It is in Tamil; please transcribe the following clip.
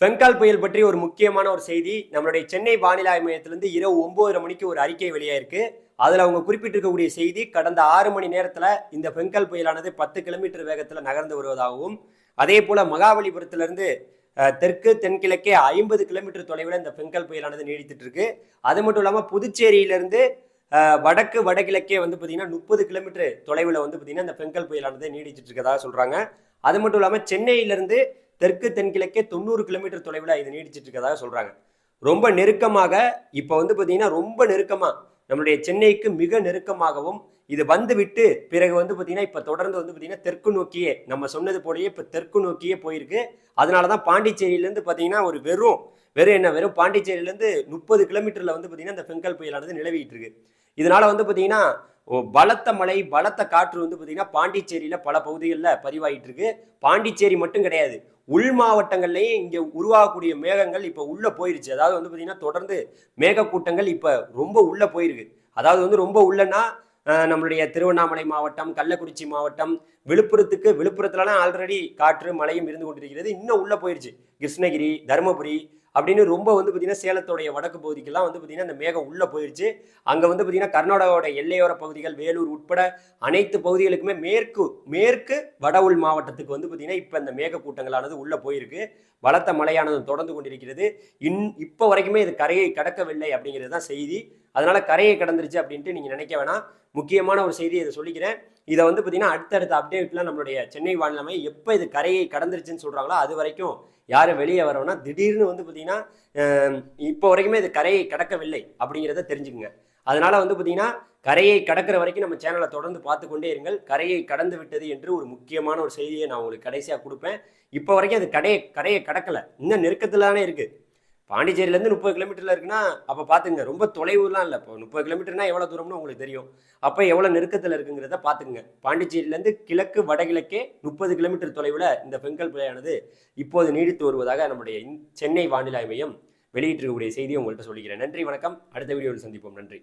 பெங்கால் புயல் பற்றி ஒரு முக்கியமான ஒரு செய்தி நம்மளுடைய சென்னை வானிலை ஆய்வு மையத்திலிருந்து இரவு 9:30 மணிக்கு ஒரு அறிக்கை வெளியாயிருக்கு. அதுல அவங்க குறிப்பிட்டிருக்கக்கூடிய செய்தி, கடந்த 6 மணி நேரத்துல இந்த பெங்கால் புயலானது 10 கிலோமீட்டர் வேகத்துல நகர்ந்து வருவதாகவும், அதே போல மகாபலிபுரத்திலிருந்து தெற்கு தென்கிழக்கே 50 கிலோமீட்டர் தொலைவில் இந்த பெங்கால் புயலானது நீடித்துட்டு இருக்கு. அது மட்டும் இல்லாம புதுச்சேரியிலிருந்து வடக்கு வடகிழக்கே வந்து பார்த்தீங்கன்னா 30 கிலோமீட்டர் தொலைவில் வந்து பார்த்தீங்கன்னா இந்த பெங்கால் புயலானது நீடிச்சிட்டு இருக்கதாக சொல்றாங்க. அது மட்டும் இல்லாமல் சென்னையிலிருந்து தெற்கு தென்கிழக்கே 90 கிலோமீட்டர் தொலைவில் இது நீடிச்சிட்டு இருக்கதாக சொல்றாங்க. ரொம்ப நெருக்கமாக இப்போ வந்து பார்த்தீங்கன்னா ரொம்ப நெருக்கமாக நம்மளுடைய சென்னைக்கு மிக நெருக்கமாகவும் இது வந்து விட்டு பிறகு வந்து பார்த்தீங்கன்னா இப்போ தொடர்ந்து வந்து பார்த்தீங்கன்னா தெற்கு நோக்கியே நம்ம சொன்னது போலயே இப்போ தெற்கு நோக்கியே போயிருக்கு. அதனால தான் பாண்டிச்சேரியிலேருந்து பார்த்தீங்கன்னா வெறும் பாண்டிச்சேரியிலேருந்து 30 கிலோமீட்டரில் வந்து பார்த்தீங்கன்னா இந்த பெங்கால் புயலானது நிலவிட்டு இருக்கு. இதனால வந்து பார்த்தீங்கன்னா பலத்த மழை பலத்த காற்று வந்து பார்த்தீங்கன்னா பாண்டிச்சேரியில் பல பகுதிகளில் பதிவாகிட்டு இருக்கு. பாண்டிச்சேரி மட்டும் கிடையாது, உள் மாவட்டங்கள்லையும் இங்கே உருவாகக்கூடிய மேகங்கள் இப்போ உள்ள போயிருச்சு. அதாவது வந்து பார்த்தீங்கன்னா தொடர்ந்து மேகக்கூட்டங்கள் இப்போ ரொம்ப உள்ள போயிருக்கு. அதாவது வந்து ரொம்ப உள்ளன்னா நம்மளுடைய திருவண்ணாமலை மாவட்டம், கள்ளக்குறிச்சி மாவட்டம், விழுப்புரத்துலலாம் ஆல்ரெடி காற்று மழையும் இருந்து கொண்டிருக்கிறது. இன்னும் உள்ள போயிருச்சு கிருஷ்ணகிரி, தருமபுரி அப்படின்னு ரொம்ப வந்து பார்த்தீங்கன்னா சேலத்தோடைய வடக்கு பகுதிக்கெல்லாம் வந்து பார்த்தீங்கன்னா இந்த மேகம் உள்ள போயிருச்சு. அங்கே வந்து பார்த்தீங்கன்னா கர்நாடகாவோட எல்லையோர பகுதிகள், வேலூர் உட்பட அனைத்து பகுதிகளுக்குமே மேற்கு வட உள் மாவட்டத்துக்கு வந்து பார்த்தீங்கன்னா இப்போ இந்த மேக கூட்டங்களானது உள்ள போயிருக்கு. பலத்த மழையானது தொடர்ந்து கொண்டிருக்கிறது. இப்போ வரைக்குமே இது கரையை கடக்கவில்லை அப்படிங்கிறது தான் செய்தி. அதனால கரையை கடந்துருச்சு அப்படின்ட்டு நீங்க நினைக்க வேணாம். முக்கியமான ஒரு செய்தி இதை சொல்லிக்கிறேன். இதை வந்து பார்த்தீங்கன்னா அடுத்தடுத்த அப்டேட்லாம் நம்மளுடைய சென்னை வானிலை எப்போ இது கரையை கடந்துருச்சுன்னு சொல்றாங்களோ அது வரைக்கும் யாரும் வெளியே வரோம்னா திடீர்னு வந்து பார்த்தீங்கன்னா இப்போ வரைக்குமே இது கரையை கடக்கவில்லை அப்படிங்கிறத தெரிஞ்சுக்குங்க. அதனால வந்து பார்த்தீங்கன்னா கரையை கடக்கிற வரைக்கும் நம்ம சேனலை தொடர்ந்து பார்த்து கொண்டே இருங்கள். கரையை கடந்து விட்டது என்று ஒரு முக்கியமான ஒரு செய்தியை நான் உங்களுக்கு கடைசியாக கொடுப்பேன். இப்போ வரைக்கும் அது கரையை கடக்கலை, இன்னும் நெருக்கத்திலானே இருக்கு. பாண்டிச்சேரியிலேருந்து 30 கிலோமீட்டரில் இருக்குன்னா அப்போ பார்த்துங்க, ரொம்ப தொலைவுலாம் இல்லை. இப்போ 30 கிலோமீட்டர்னா எவ்வளோ தூரம்னு உங்களுக்கு தெரியும். அப்போ எவ்வளோ நெருக்கத்தில் இருக்குங்கிறத பார்த்துங்க. பாண்டிச்சேரியிலேருந்து கிழக்கு வடகிழக்கே 30 கிலோமீட்டர் தொலைவில் இந்த பெங்கால் புயலானது இப்போது நீடித்து வருவதாக நம்முடைய சென்னை வானிலை மையம் வெளியிட்டிருக்கக்கூடிய செய்தியை உங்கள்கிட்ட சொல்லிக்கிறேன். நன்றி, வணக்கம். அடுத்த வீடியோவில் சந்திப்போம். நன்றி.